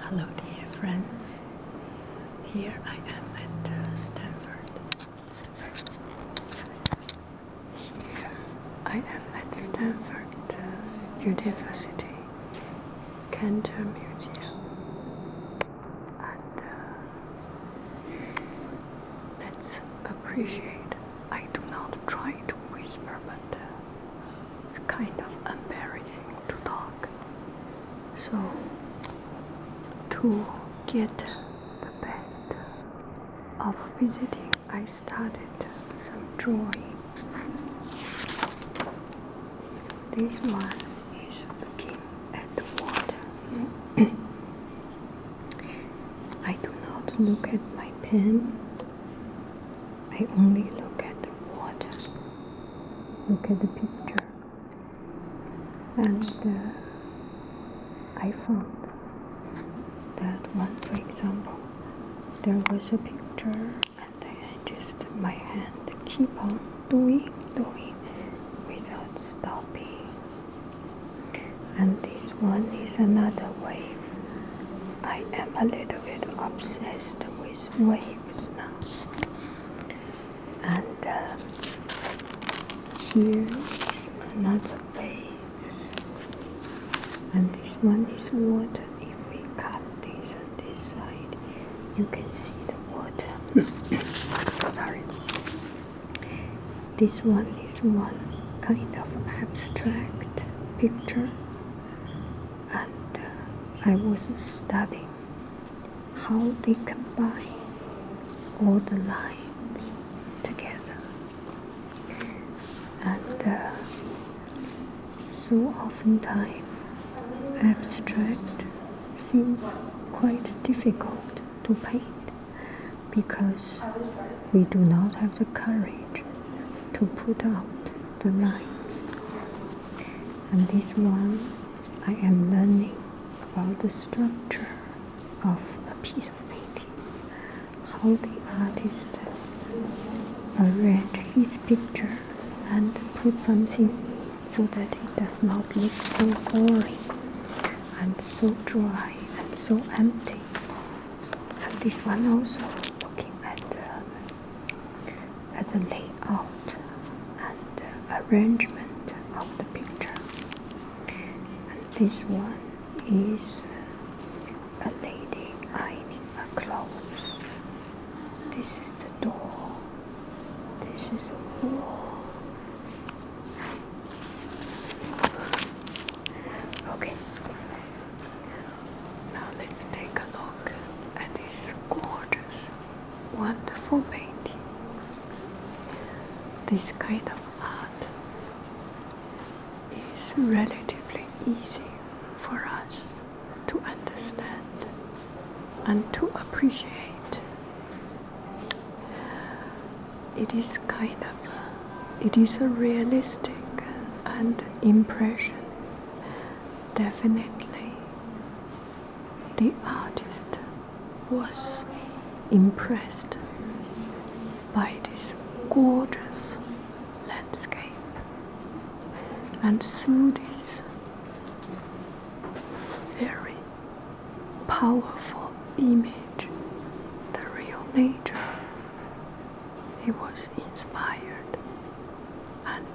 Hello dear friends, here I am at Stanford. Here I am at Stanford University Cantor Museum, and let's appreciate. I do not try to whisper, but it's kind of embarrassing to talk. So to get the best of visiting, I started some drawing. So this one is looking at the water. I do not look at my pen. I only look at the water. Look at the picture. And I found that one, for example, there was a picture, and I just my hand keep on doing without stopping. And this one is another wave. I am a little bit obsessed with waves now. And here is another waves, and this one is water. You can see the water. Sorry. This one is one kind of abstract picture, and I was studying how they combine all the lines together. And so oftentimes abstract seems quite difficult to paint because we do not have the courage to put out the lines. And this one, I am learning about the structure of a piece of painting, how the artist arrange his picture and put something in so that it does not look so boring and so dry and so empty. This one also looking at the layout and arrangement of the picture. And this one is a lady ironing her clothes. This is the door. This is a wall. Okay. Now let's take a look at this gorgeous, wonderful painting. This kind of art is relatively easy for us to understand and to appreciate. It is a realistic and impression. Definitely the artist was impressed by this gorgeous landscape, and through this very powerful image, the real nature, he was inspired, and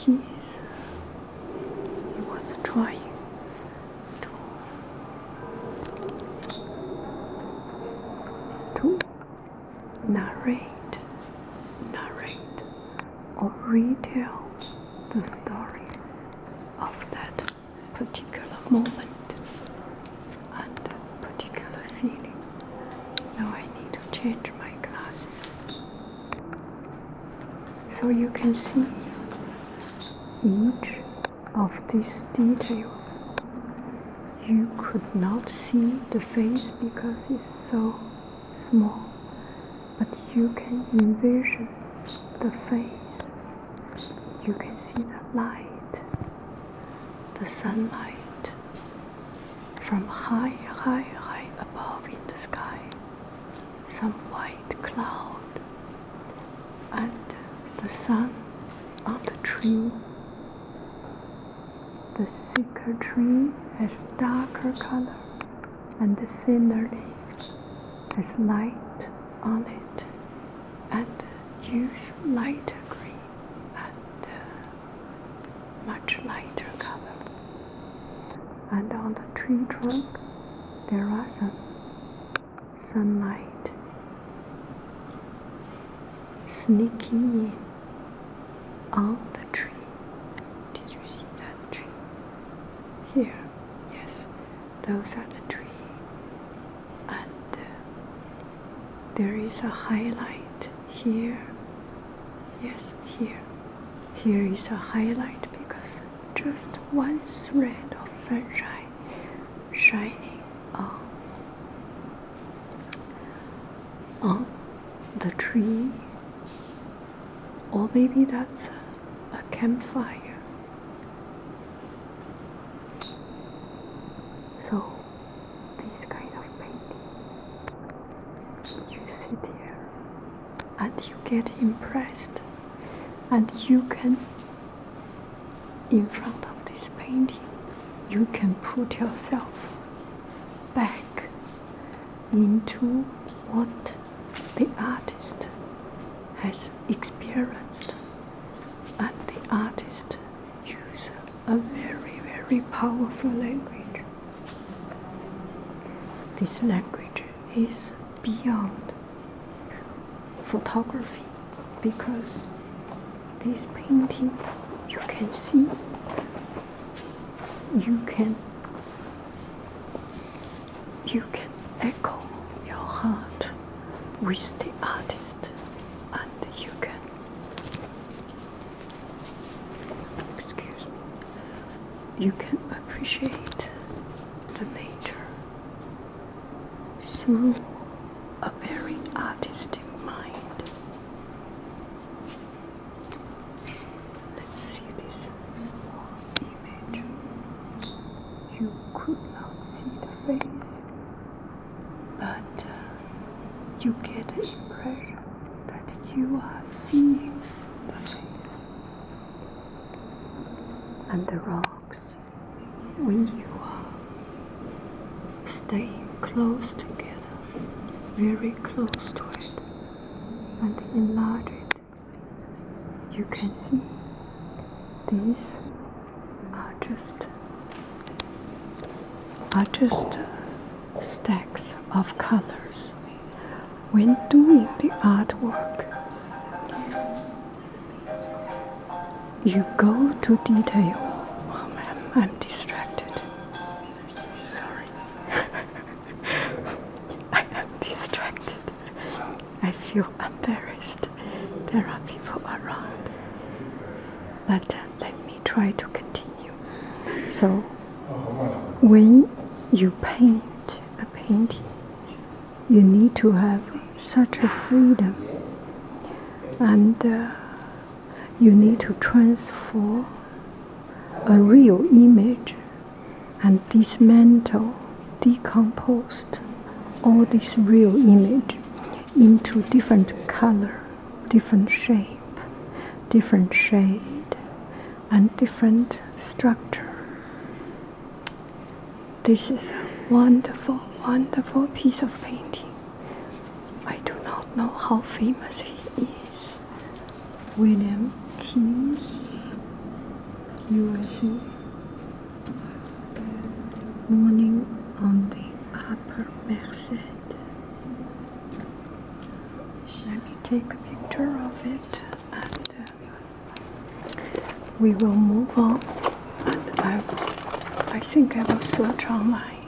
he was trying to narrate or retell the story of that particular moment and particular feeling. Now I need to change my glasses. So you can see each of these details. You could not see the face because it's so small, but you can envision the face. You can see the light, the sunlight from high above in the sky, some white cloud, and the sun on the tree, The thicker tree has darker color, and the thinner leaves has light on it, and use lighter green and much lighter color. And on the tree trunk, there are some sunlight sneaking in on the tree. Did you see that tree? Here, yes, those are the trees. And there is a highlight here. Yes, here. Here is a highlight because just one thread of sunshine shining on the tree, or maybe that's a campfire. So this kind of painting, you sit here and you get impressed, and you can, in front of this painting, you can put yourself back into what the artist has experienced, and the artist uses a very, very powerful language. This language is beyond photography, because this painting, you can see, you can echo your heart with the artist, and you can, you can appreciate the nature through a very artistic mind. Let's see this small image. You could not see the face, but you get the impression that you are seeing the face. And the rocks, when you are staying close together, very close to it, and enlarge it, you can see these are just stacks of colors. When doing the artwork, you go to detail. Oh man, I'm distracted. Sorry. I am distracted. I feel embarrassed. There are people around. But let me try to continue. So, when you paint a painting, you need to have such a freedom, and you need to transfer a real image and dismantle, decompose all this real image into different color, different shape, different shade, and different structure. This is a wonderful, wonderful piece of painting. I do not know how famous he is. William Keys, USA. Morning on the Upper Merced. Let me take a picture of it, and we will move on. And I think I will search online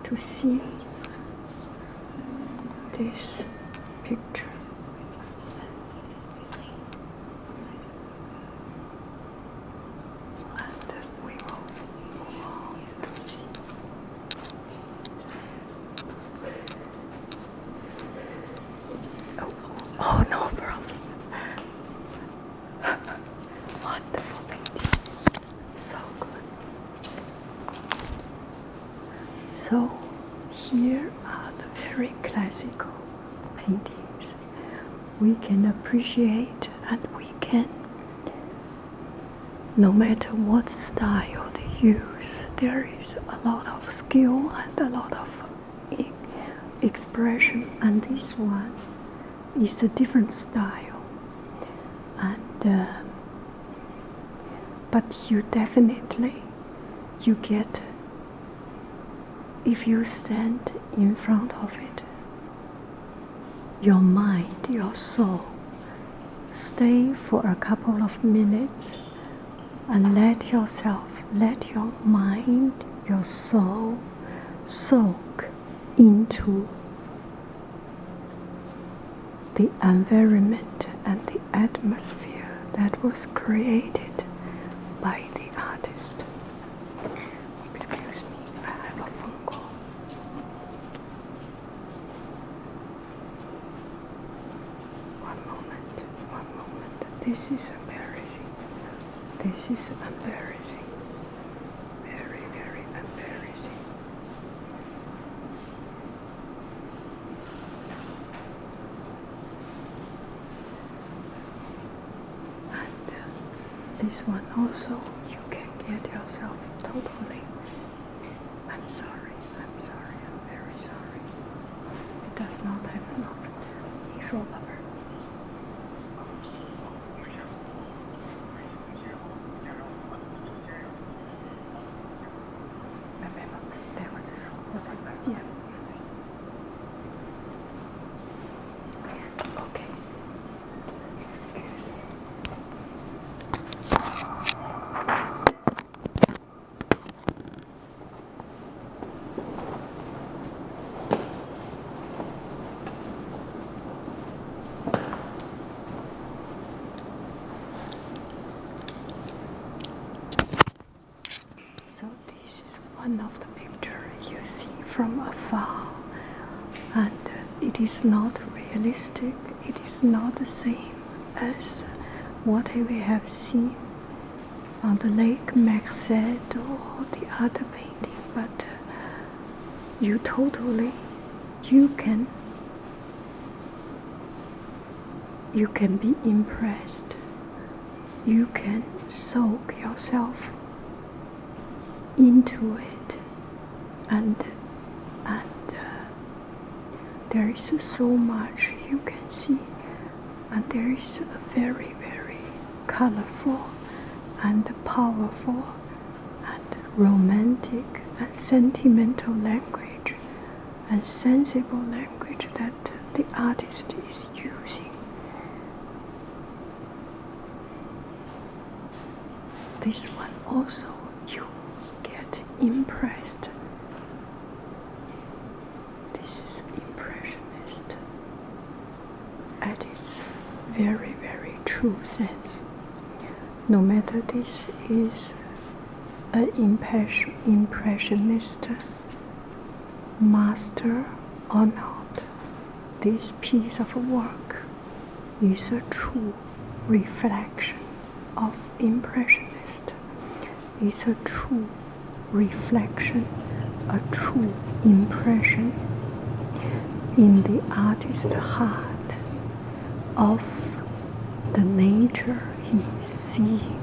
to see this picture. And we will move on to see. Oh, no problem. Wonderful painting. So good. So here are the very classical paintings. We can appreciate, and we can, no matter what style they use, there is a lot of skill and a lot of expression, and this one is a different style. And but you definitely, you get, if you stand in front of it, your mind, your soul, stay for a couple of minutes and let yourself, let your mind, your soul soak into the environment and the atmosphere that was created by the artist. Excuse me, I have a phone call. One moment. This is embarrassing. This is embarrassing. Very, very embarrassing. And this one also, you can get yourself totally. I'm sorry, I'm very sorry. It does not happen often. 你说，宝贝儿。待会儿再说，我再快接。Okay. Excuse me. So this is one of the pictures you see from afar, and it is not realistic. It is not the same as what we have seen on the Lake Merced or the other painting, but you totally, you can be impressed. You can soak yourself into it, and there is so much you can see, and there is a very, very colorful and powerful and romantic and sentimental language and sensible language that the artist is using. This one also, you get impressed. This is impressionist at its very, very true sense. No matter this is an impressionist master or not, this piece of work is a true reflection of impressionist. It's a true reflection, a true impression in the artist's heart of the nature he is seeing.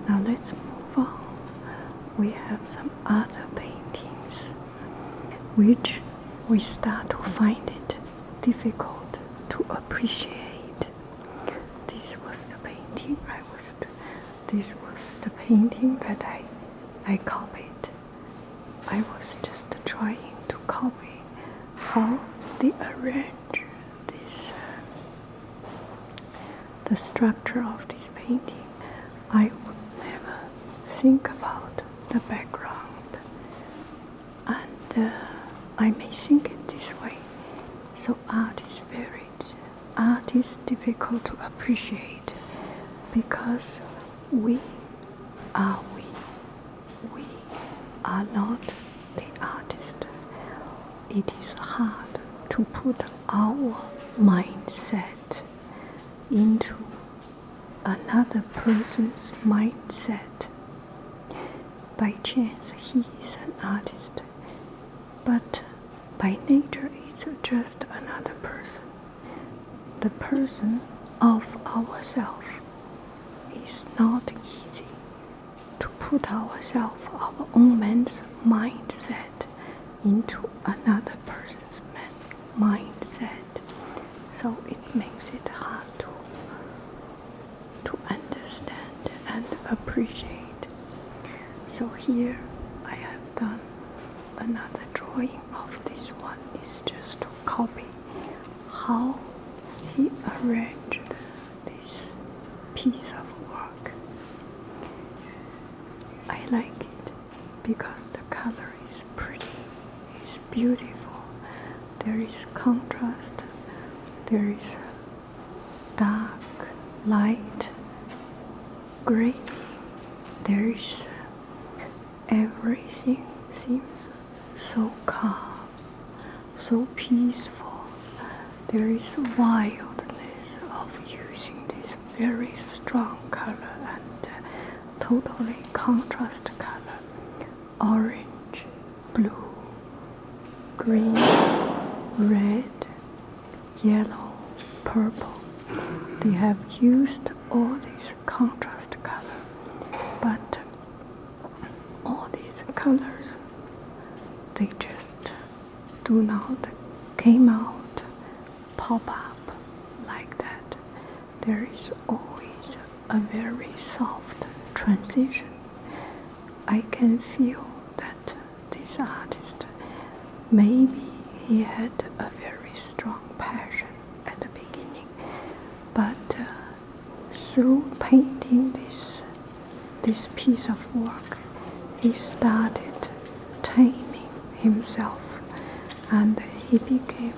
Now let's move on. We have some other paintings which we start to find it difficult to appreciate. This was the painting this was the painting that I copied. I was just trying to copy how they arrange this, the structure of this painting. I would never think about the background, and I may think it this way. So art is difficult to appreciate because we are not the artist. It is hard to put our mindset into another person's mindset. By chance, he is an artist, but by nature, it's just another person. The person of ourselves. it's not easy to put ourselves, our own man's mindset, into another person's mindset. So it makes it hard to understand and appreciate. So here I have done another drawing of this one. Is just to copy how he arranged this piece of work. I like it because the color is pretty, it's beautiful. There is contrast, there is dark, light, gray. There is everything seems so calm, so peaceful. There is wildness of using this very strong color and totally contrast color. Orange, blue, green, red, yellow, purple. They have used all these contrast color, but all these colors, they just do not came out, pop up like that. There is always a very soft transition. I can feel that this artist, maybe he had a very strong passion at the beginning, but through painting this piece of work, he started taming himself, and he became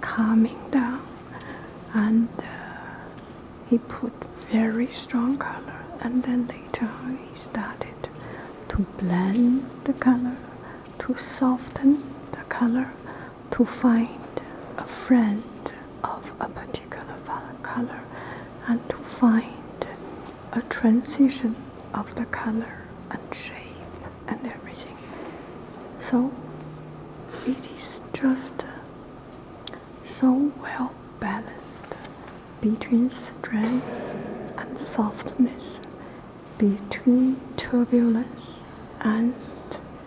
calming down, and he put very strong color, and then later on he started to blend the color, to soften the color, to find a friend of a particular color, and to find a transition of the color and shape and everything. So it is just so well balanced between strength and softness, between turbulence and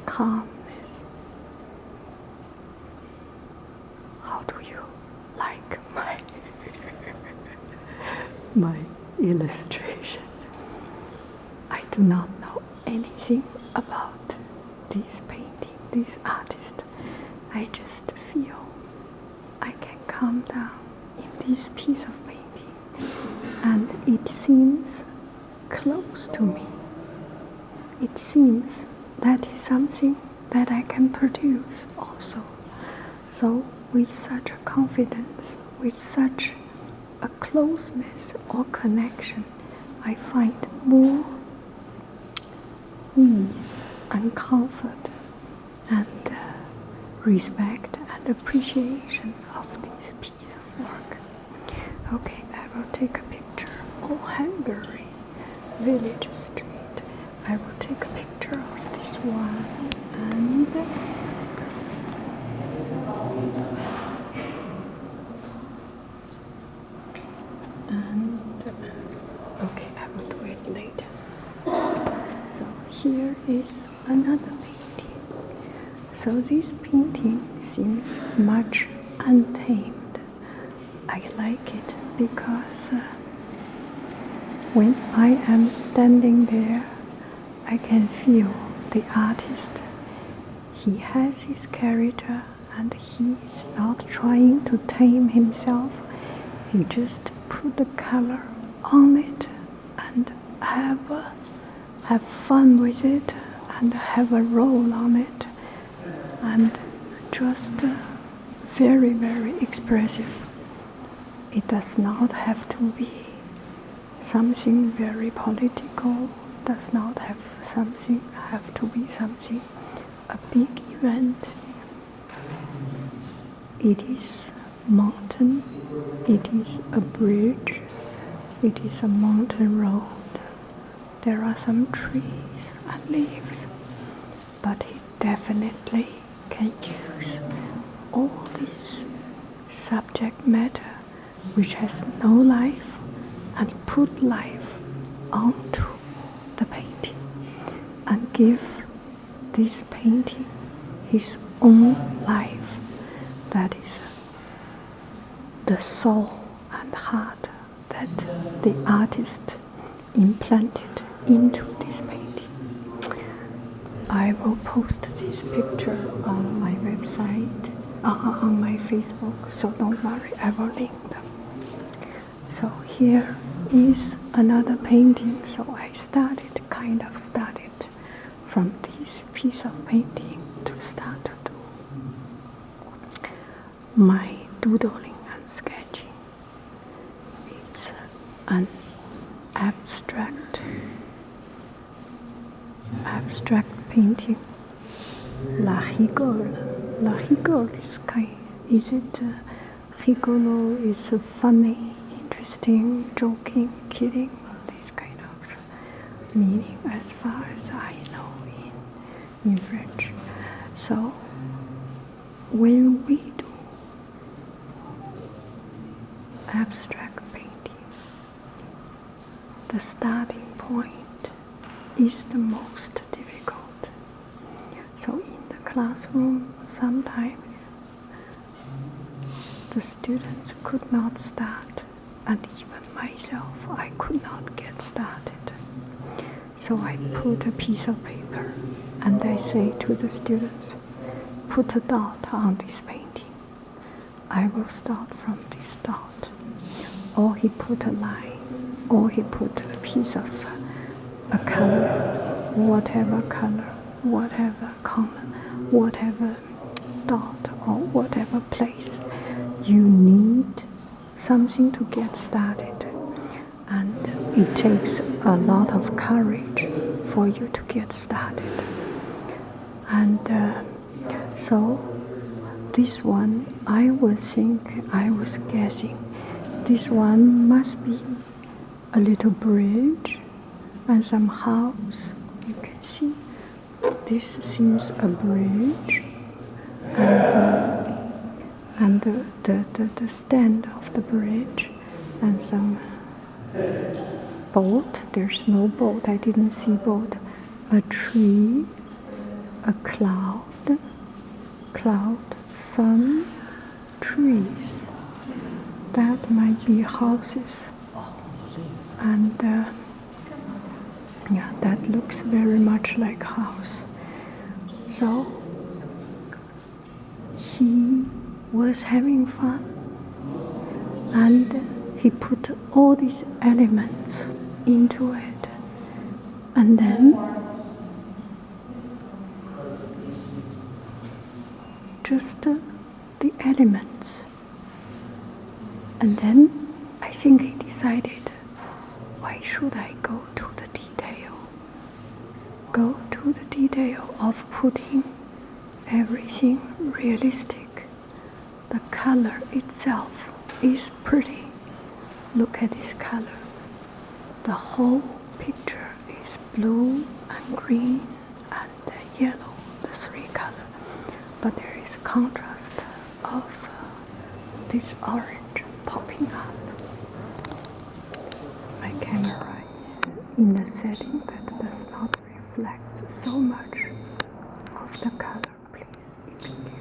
calmness. How do you like my illustration? I do not know anything about this painting, this artist. I just feel I can calm down in this piece of painting, and it seems close to me. It seems that is something that I can produce also. So with such a confidence, with such a closeness or connection, I find more ease and comfort and respect and appreciation of this piece of work. Okay, I will take a picture of Hungary village street. I will take a picture of this one, and okay, I will do it later. So here is another painting. So this painting seems much untamed. I like it because when I am standing there, I can feel the artist. He has his character and he is not trying to tame himself. He just put the color on it and have fun with it and have a roll on it, and just very, very expressive. It does not have to be something very political, does not have to be something, a big event. It is mountain, it is a bridge, it is a mountain road. There are some trees and leaves, but it definitely can use all this subject matter which has no life and put life onto the painting and give this painting his own life. That is the soul and heart that the artist implanted into this painting. I will post this picture on my website, on my Facebook, so don't worry, I will link them. So here is another painting. So I kind of started from this piece of painting to start to do my doodling and sketching. It's an abstract painting. La rigole. La rigole is it rigolo is funny, interesting, joking, kidding, this kind of meaning as far as I know in French. So when we do abstract painting, the starting point is the most difficult. So in the classroom, sometimes the students could not start, and even myself, I could not get started. So I put a piece of paper and I say to the students, put a dot on this painting. I will start from this dot. Or he put a line, or he put a piece of a color, whatever color, whatever dot, or whatever place. You need something to get started, and it takes a lot of courage for you to get started. And so this one, I was guessing, this one must be a little bridge and some house. You can see this seems a bridge, and the stand of the bridge, and some boat. There's no boat, I didn't see boat. A tree, a cloud, sun, trees. That might be houses. And yeah, that looks very much like a house. So he was having fun, and he put all these elements into it, and then just the elements. And then I think he decided, why should I go to the detail? Go to the detail of putting everything realistic. The color itself is pretty. Look at this color. The whole picture is blue and green and yellow, the three colors. But there is contrast of this orange popping up. My camera is in a setting that does not reflect so much of the color. Please excuse me.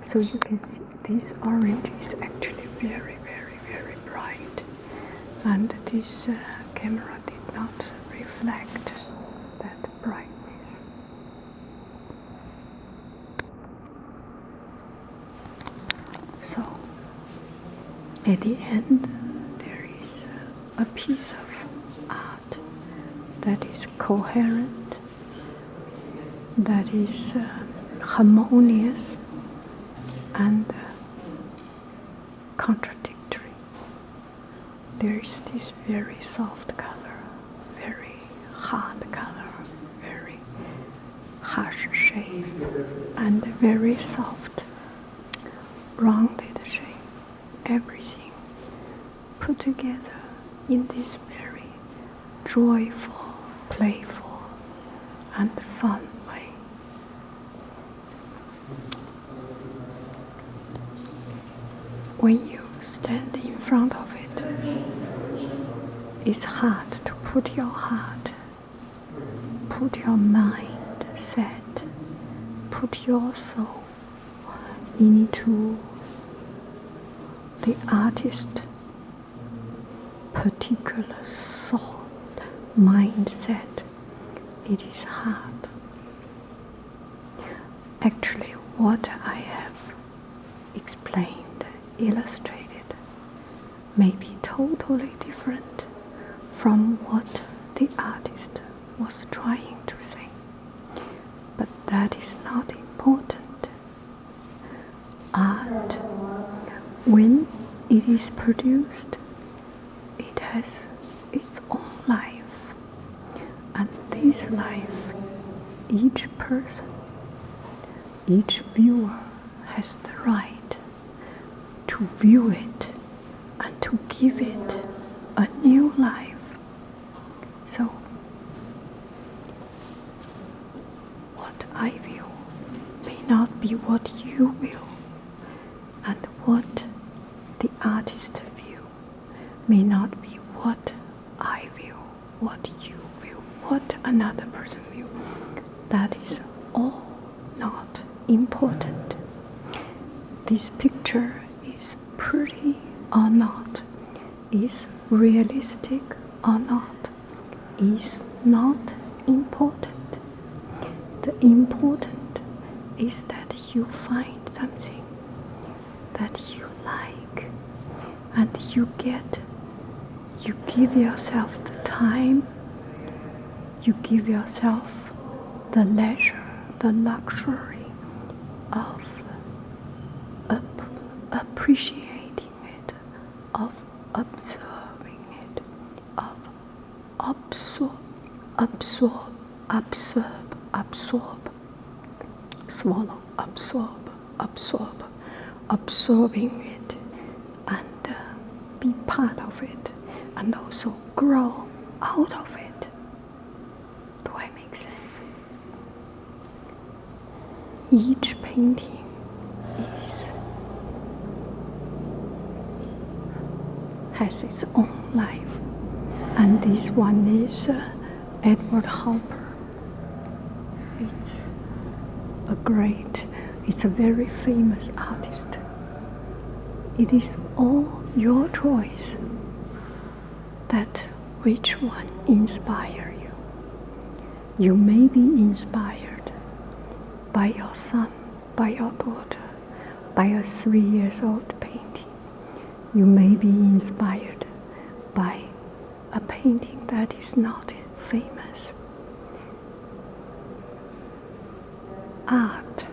So you can see this orange is actually very, very, very bright, and this camera did not reflect that brightness. So at the end, there is a piece of art that is coherent, that is harmonious and contradictory. There is this very soft color, very hard color, very harsh shape, and very soft, rounded shape. Everything put together in this very joyful, playful, and fun way. When you stand in front of it, it's hard to put your heart, put your mind set, put your soul into the artist's particular soul mindset. It is hard. Actually, what I have explained, illustrated, may be totally different from what the artist was trying to say. But that is not important. Art, when it is produced, it has its own life. And this life, each person, each viewer has the right to view it and to give it a new life. So, what I view may not be what you view, and what the artist view may not be what I view, what you view, what another person view. That is all not important. This picture is pretty or not, is realistic or not, is not important. The important is that you find something that you like, and you give yourself the time, you give yourself the leisure, the luxury of appreciating it, of observing it, of absorbing it, and be part of it, and also grow out of it. Do I make sense? Each painting has its own life, and this one is Edward Hopper. It's a very famous artist. It is all your choice that which one inspires you. You may be inspired by your son, by your daughter, by a 3-year-old painting. You may be inspired by a painting that is not famous. Art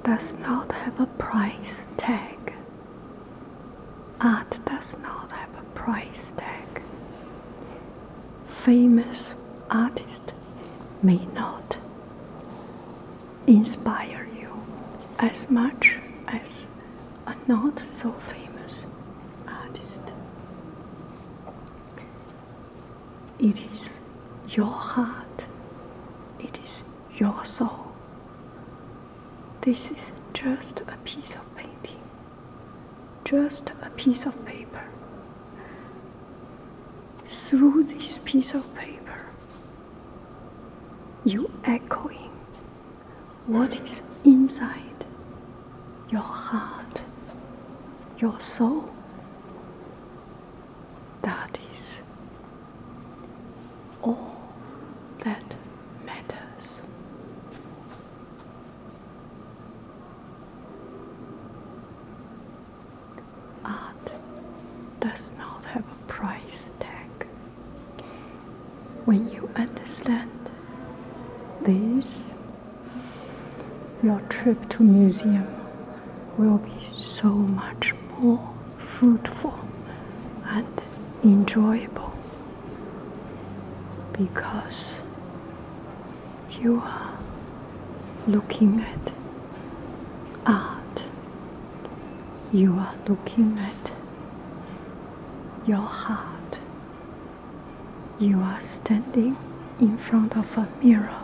does not have a price tag. Art does not have a price tag. Famous artists may not inspire you as much as a not so famous artist. It is your heart, it is your soul. This is just a piece of painting, just a piece of paper. Through this piece of paper, you echoing what is inside your heart, your soul. That is all that matters. Art does not have a price tag. When you understand this, your trip to museum will be so much more fruitful and enjoyable, because you are looking at art, you are looking at your heart, you are standing in front of a mirror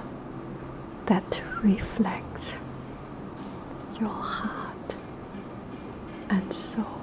that reflects your heart and soul.